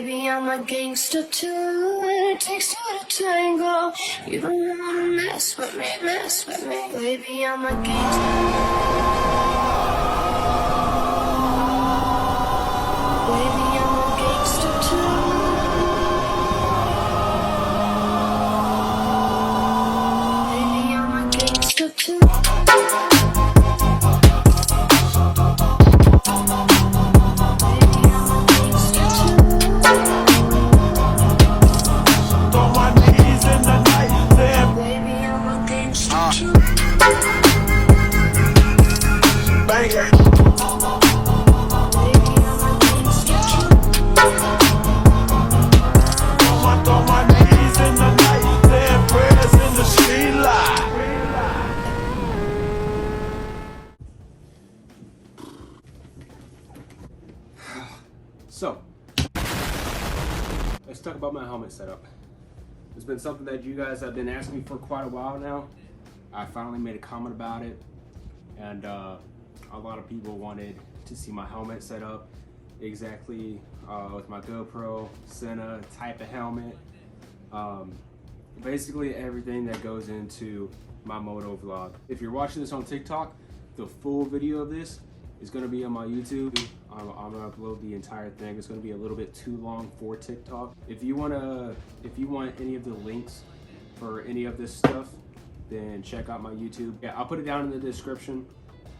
Baby, I'm a gangster too. It takes two to tango. You don't wanna mess with me, mess with me. Baby, I'm a gangster. Baby, I'm a gangster too. Baby, I'm a gangster too. So, let's talk about my helmet setup. It's been something that you guys have been asking me for quite a while now. I finally made a comment about it, and a lot of people wanted to see my helmet set up exactly with my GoPro, Senna type of helmet. Basically everything that goes into my MotoVlog. If you're watching this on TikTok, the full video of this is going to be on my YouTube. I'm gonna upload the entire thing. It's gonna be a little bit too long for TikTok. If you want any of the links for any of this stuff, then check out my YouTube. Yeah, I'll put it down in the description,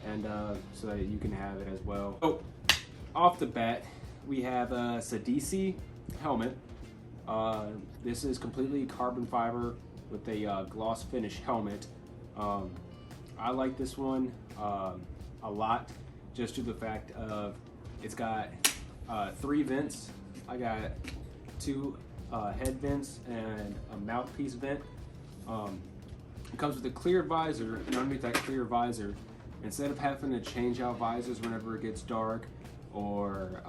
and so that you can have it as well. So, off the bat, we have a Sadisi helmet. This is completely carbon fiber with a gloss finish helmet. I like this one a lot, just due to the fact of it's got 3 vents. I got 2 head vents and a mouthpiece vent. It comes with a clear visor, and underneath that clear visor, instead of having to change out visors whenever it gets dark, or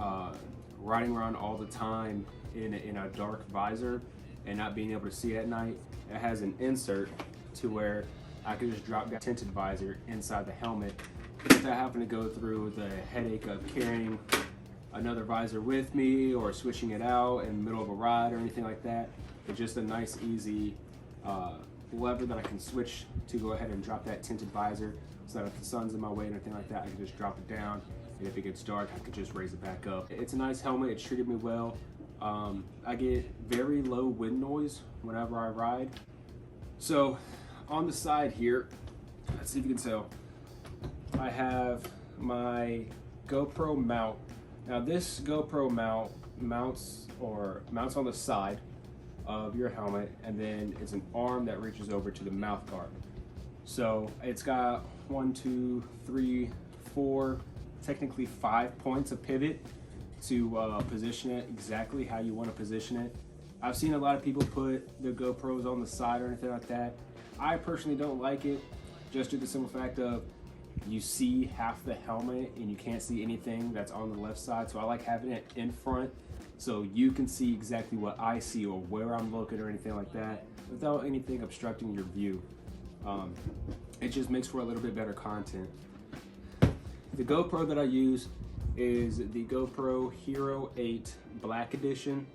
riding around all the time in a dark visor and not being able to see at night, it has an insert to where I can just drop that tinted visor inside the helmet without having to go through the headache of carrying another visor with me or switching it out in the middle of a ride or anything like that. It's just a nice, easy lever that I can switch to go ahead and drop that tinted visor, so that if the sun's in my way and anything like that, I can just drop it down, and if it gets dark, I can just raise it back up. It's a nice helmet. It's treated me well. I get very low wind noise whenever I ride. So on the side here, let's see if you can tell, I have my GoPro Mount. Now this GoPro Mount mounts on the side of your helmet, and then it's an arm that reaches over to the mouth guard. So it's got 1, 2, 3, 4, technically 5 points of pivot to position it exactly how you want to position it. I've seen a lot of people put the GoPros on the side or anything like that. I personally don't like it, just due to the simple fact of you see half the helmet and you can't see anything that's on the left side. So I like having it in front so you can see exactly what I see or where I'm looking or anything like that without anything obstructing your view. It just makes for a little bit better content. The GoPro that I use is the GoPro Hero 8 Black Edition.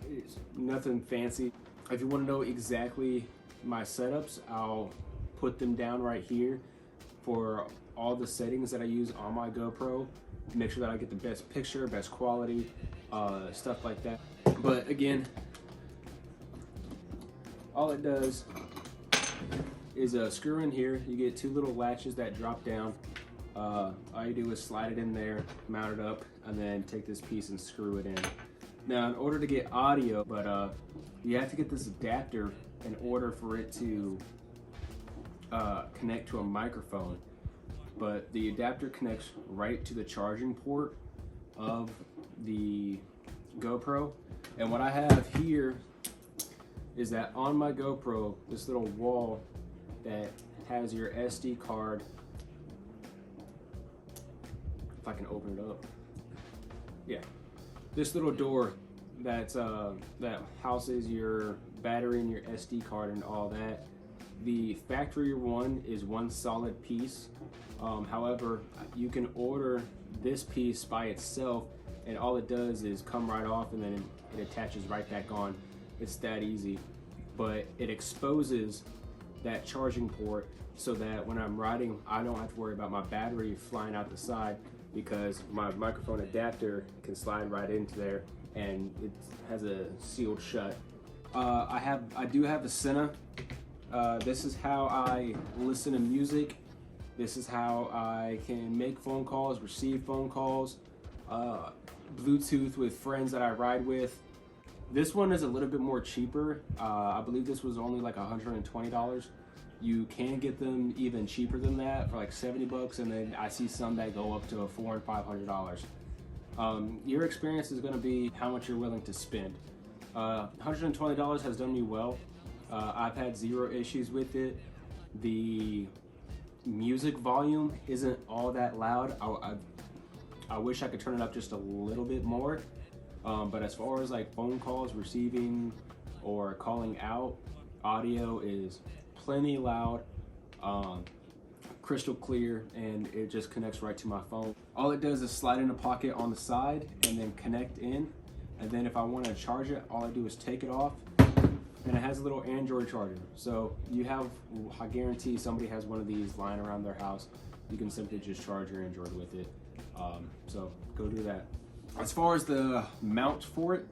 It's nothing fancy. If you want to know exactly my setups, I'll put them down right here for all the settings that I use on my GoPro to make sure that I get the best picture, best quality, stuff like that. But again, all it does is a screw in here. You get 2 little latches that drop down. All you do is slide it in there, mount it up, and then take this piece and screw it in. Now, in order to get audio, you have to get this adapter in order for it to connect to a microphone. But the adapter connects right to the charging port of the GoPro. And what I have here is that on my GoPro, this little wall that has your SD card, if I can open it up, yeah, this little door that's that houses your battery and your SD card and all that. The factory one is one solid piece. However, you can order this piece by itself and all it does is come right off and then it attaches right back on. It's that easy. But it exposes that charging port so that when I'm riding, I don't have to worry about my battery flying out the side, because my microphone adapter can slide right into there and it has a sealed shut. I do have a Sena. This is how I listen to music. This is how I can make phone calls, receive phone calls, Bluetooth with friends that I ride with. This one is a little bit more cheaper. I believe this was only like $120. You can get them even cheaper than that for like 70 bucks, and then I see some that go up to $400 and $500. Your experience is gonna be how much you're willing to spend. $120 has done me well. I've had zero issues with it. The music volume isn't all that loud. I wish I could turn it up just a little bit more. But as far as like phone calls, receiving, or calling out, audio is plenty loud, crystal clear, and it just connects right to my phone. All it does is slide in a pocket on the side and then connect in. And then if I want to charge it, all I do is take it off, and it has a little Android charger. So you have, I guarantee somebody has one of these lying around their house. You can simply just charge your Android with it. So go do that. As far as the mount for it,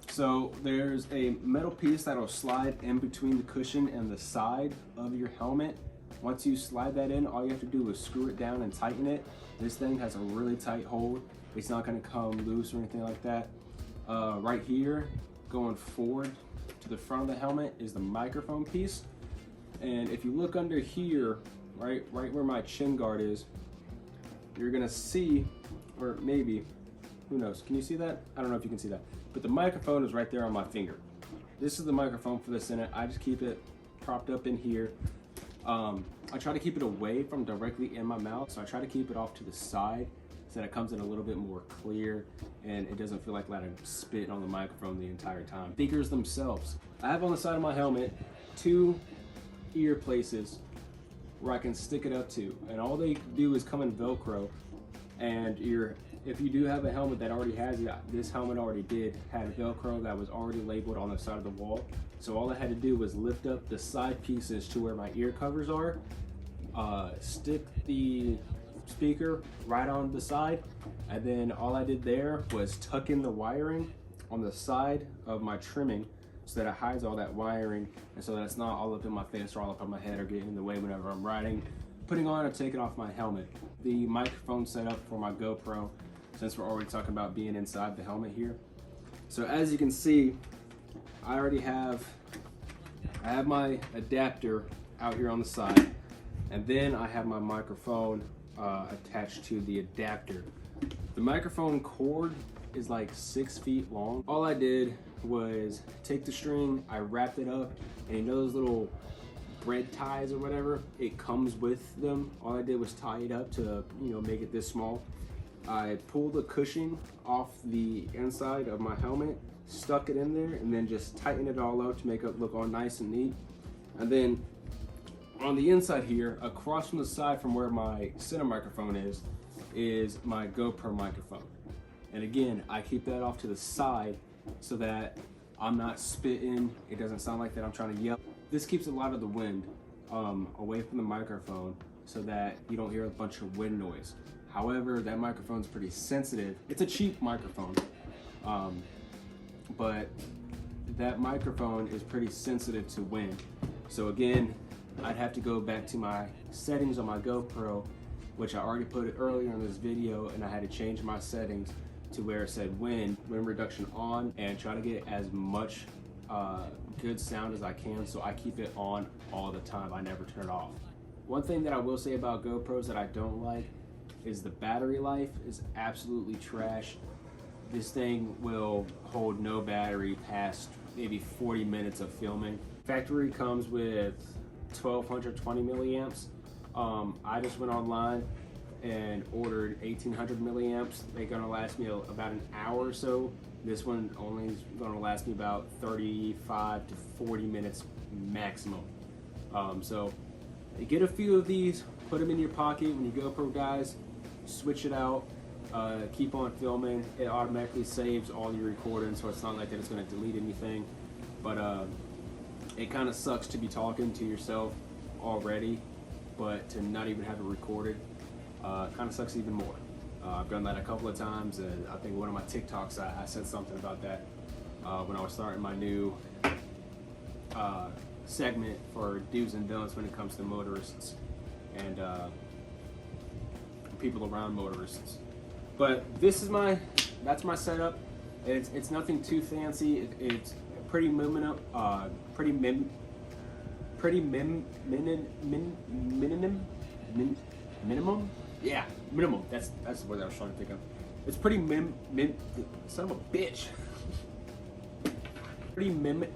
so there's a metal piece that'll slide in between the cushion and the side of your helmet. Once you slide that in, all you have to do is screw it down and tighten it. This thing has a really tight hold. It's not gonna come loose or anything like that. Right here, going forward to the front of the helmet, is the microphone piece. And if you look under here, right where my chin guard is, you're gonna see, or maybe, who knows, can you see that? I don't know if you can see that, but the microphone is right there on my finger. This is the microphone for this in it. I just keep it propped up in here. I try to keep it away from directly in my mouth, so I try to keep it off to the side so that it comes in a little bit more clear and it doesn't feel like I'm spitting on the microphone the entire time. Speakers themselves. I have on the side of my helmet 2 ear places where I can stick it up to, and all they do is come in Velcro. And if you do have a helmet that already has it, this helmet already had Velcro that was already labeled on the side of the wall. So all I had to do was lift up the side pieces to where my ear covers are, stick the speaker right on the side, and then all I did there was tuck in the wiring on the side of my trimming so that it hides all that wiring, and so that it's not all up in my face or all up on my head or getting in the way whenever I'm riding, putting on or taking off my helmet. The microphone setup for my GoPro, since we're already talking about being inside the helmet here. So as you can see, I have my adapter out here on the side, and then I have my microphone attached to the adapter. The microphone cord is like 6 feet long. All I did was take the string, I wrapped it up, and you know those little bread ties or whatever, it comes with them. All I did was tie it up to, make it this small. I pulled the cushion off the inside of my helmet, stuck it in there, and then just tightened it all up to make it look all nice and neat. And then on the inside here, across from the side from where my center microphone is my GoPro microphone. And again, I keep that off to the side so that I'm not spitting. It doesn't sound like that I'm trying to yell. This keeps a lot of the wind away from the microphone so that you don't hear a bunch of wind noise. However, that microphone's pretty sensitive. It's a cheap microphone, but that microphone is pretty sensitive to wind. So again, I'd have to go back to my settings on my GoPro, which I already put it earlier in this video, and I had to change my settings to where it said wind reduction on, and try to get as much good sound as I can, so I keep it on all the time. I never turn it off. One thing that I will say about GoPros that I don't like is the battery life is absolutely trash. This thing will hold no battery past maybe 40 minutes of filming. Factory comes with 1220 milliamps. I just went online and ordered 1800 milliamps. They're gonna last me about an hour or so. This one only is gonna last me about 35 to 40 minutes maximum. So get a few of these, put them in your pocket when you GoPro guys, switch it out, keep on filming. It automatically saves all your recording, so it's not like that it's going to delete anything. But it kind of sucks to be talking to yourself already, but to not even have it recorded kind of sucks even more. I've done that a couple of times, and I think one of my TikToks I said something about that when I was starting my new segment for do's and don'ts when it comes to motorists and people around motorists. But this is that's my setup. It's nothing too fancy. It's pretty minimum. Minimum. Yeah, minimum. That's the word I was trying to think of. It's pretty son of a bitch. Pretty minimum.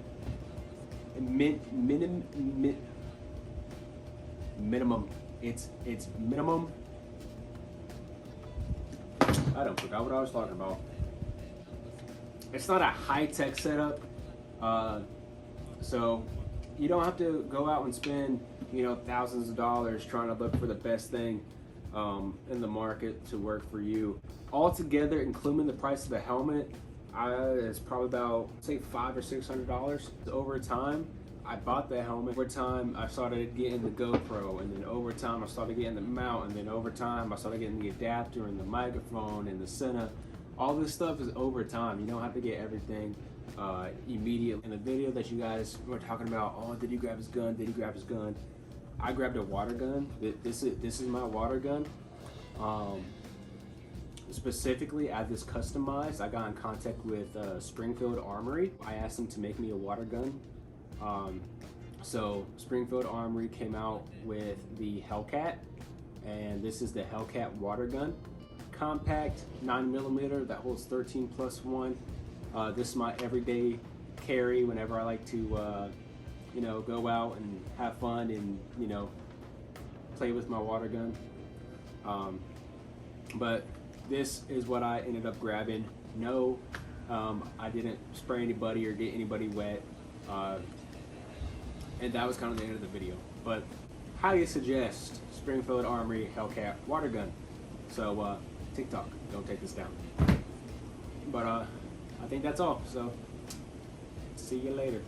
It's minimum. I don't forgot what I was talking about. It's not a high-tech setup, so you don't have to go out and spend, you know, thousands of dollars trying to look for the best thing in the market to work for you. Altogether, including the price of the helmet, it's probably about, say, $500 or $600. Over time, I bought the helmet. Over time, I started getting the GoPro, and then over time, I started getting the mount, and then over time, I started getting the adapter and the microphone and the center. All this stuff is over time. You don't have to get everything immediately. In the video that you guys were talking about, oh, did he grab his gun? Did he grab his gun? I grabbed a water gun. This is my water gun. Specifically, I have this customized. I got in contact with Springfield Armory. I asked them to make me a water gun. So Springfield Armory came out with the Hellcat, and this is the Hellcat water gun. Compact 9mm that holds 13+1. This is my everyday carry whenever I like to you know, go out and have fun and, you know, play with my water gun. But this is what I ended up grabbing. No, I didn't spray anybody or get anybody wet, and that was kind of the end of the video. But highly suggest Springfield Armory Hellcat water gun. So TikTok, don't take this down. But I think that's all. So see you later.